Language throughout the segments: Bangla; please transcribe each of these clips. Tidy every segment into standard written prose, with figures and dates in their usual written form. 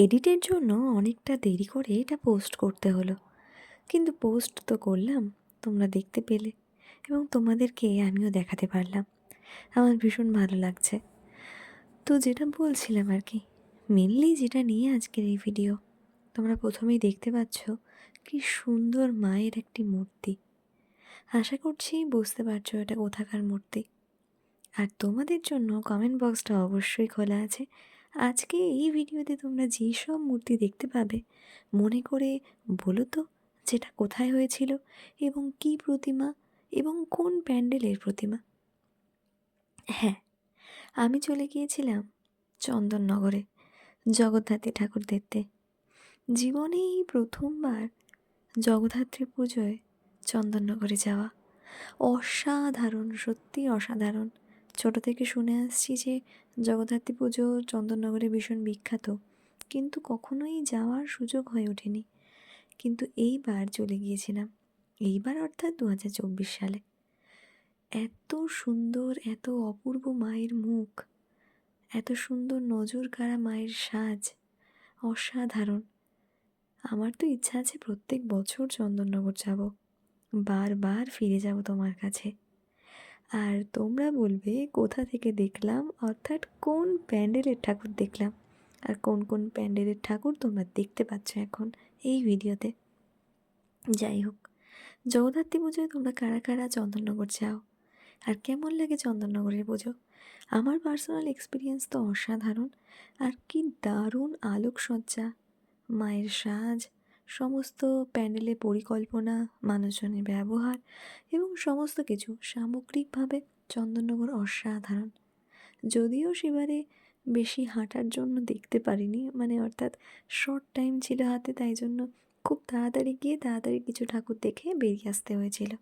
এডিটের জন্য অনেকটা দেরি করে এটা পোস্ট করতে হলো, কিন্তু পোস্ট তো করলাম, তোমরা দেখতে পেলে এবং তোমাদেরকে আমিও দেখাতে পারলাম। আমার ভীষণ ভালো লাগছে। তো যেটা বলছিলাম আর কি, মেনলি যেটা নিয়ে আজকের এই ভিডিও, তোমরা প্রথমেই দেখতে পাচ্ছ কি সুন্দর মায়ের একটি মূর্তি। আশা করছি বুঝতে পারছো এটা কোথাকার মূর্তি। আর তোমাদের জন্য কমেন্ট বক্সটা অবশ্যই খোলা আছে। আজকে এই ভিডিওতে তোমরা যেসব মূর্তি দেখতে পাবে, মনে করে বলো তো যেটা কোথায় হয়েছিল এবং কী প্রতিমা এবং কোন প্যান্ডেলের প্রতিমা। হ্যাঁ, আমি চলে গিয়েছিলাম চন্দননগরে জগদ্ধাত্রী ঠাকুর দেখতে। জীবনে এই প্রথমবার জগদ্ধাত্রী পুজোয় চন্দননগরে যাওয়া। অসাধারণ, সত্যি অসাধারণ। ছোট থেকে শুনে আসছি যে জগদ্ধাত্রী পুজো চন্দননগরে ভীষণ বিখ্যাত, কিন্তু কখনোই যাওয়ার সুযোগ হয়ে ওঠেনি। কিন্তু এইবার চলে গিয়েছিলাম, এইবার অর্থাৎ 2024 সালে। এত সুন্দর, এত অপূর্ব মায়ের মুখ, এত সুন্দর নজর কাড়া মায়ের সাজ, অসাধারণ। আমার তো ইচ্ছা আছে প্রত্যেক বছর চন্দননগর যাব, বারবার ফিরে যাব তোমার কাছে। আর তোমরা বলবে কোথা থেকে দেখলাম, অর্থাৎ কোন প্যান্ডেলের ঠাকুর দেখলাম, আর কোন কোন প্যান্ডেলের ঠাকুর তোমরা দেখতে পাচ্ছ এখন এই ভিডিওতে। যাই হোক, জগদ্ধাত্রী পুজোয় তোমরা কারা কারা চন্দননগর যাও আর কেমন লাগে চন্দননগরের পুজো? আমার পার্সোনাল এক্সপিরিয়েন্স তো অসাধারণ। আর কি দারুণ আলোকসজ্জা, মায়ের সাজ, সমস্ত প্যান্ডেলের পরিকল্পনা, মানুষজনের ব্যবহার এবং সমস্ত কিছু সামগ্রিকভাবে চন্দননগর অসাধারণ। যদিও সেবারে বেশি হাঁটার জন্য দেখতে পারিনি, মানে অর্থাৎ শর্ট টাইম ছিল হাতে, তাই জন্য খুব তাড়াতাড়ি গিয়ে তাড়াতাড়ি কিছু ঠাকুর দেখে বেরিয়ে আসতে হয়েছিল।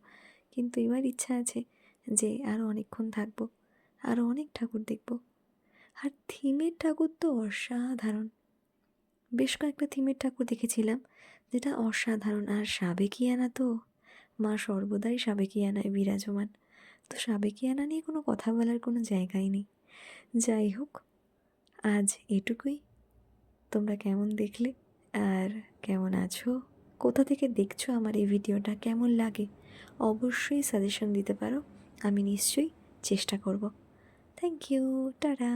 কিন্তু এবার ইচ্ছা আছে যে আরও অনেকক্ষণ থাকবো, আরও অনেক ঠাকুর দেখব। আর থিমের ঠাকুর তো অসাধারণ। বেশ কয়েকটা থিমের ঠাকুর দেখেছিলাম যেটা অসাধারণ। আর সাবেকিয়ানা তো, মা সর্বদাই সাবেকিয়ানায় বিরাজমান। তো সাবেকিয়ানা নিয়ে কোনো কথা বলার কোনো জায়গাই নেই। যাই হোক, আজ এটুকুই। তোমরা কেমন দেখলে আর কেমন আছো, কোথা থেকে দেখছো আমার এই ভিডিওটা, কেমন লাগে অবশ্যই সাজেশন দিতে পারো, আমি নিশ্চয়ই চেষ্টা করব। Thank you, tata.